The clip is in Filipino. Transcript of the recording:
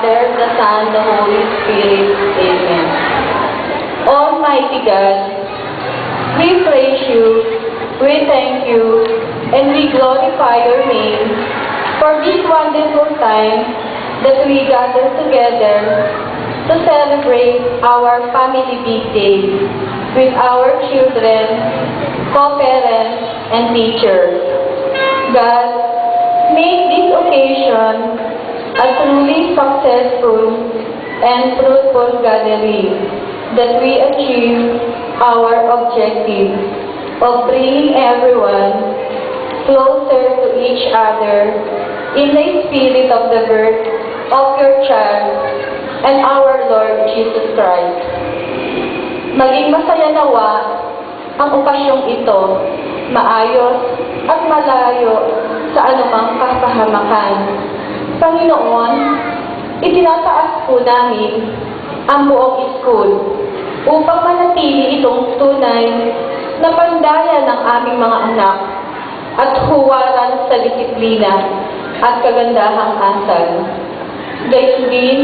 Father, the Son, the Holy Spirit. Amen. Almighty God, we praise you, we thank you, and we glorify your name for this wonderful time that we gather together to celebrate our family big day with our children, co-parents, and teachers. God, make this occasion a truly successful and fruitful gathering that we achieve our objective of bringing everyone closer to each other in the spirit of the birth of your child and our Lord Jesus Christ. Maging masaya nawa ang okasyong ito, maayos at malayo sa anumang kapahamakan. Panginoon, itinataas po namin ang buong school upang manatili itong tunay na pandayan ng aming mga anak at huwaran sa disiplina at kagandahang asal. Gayun din,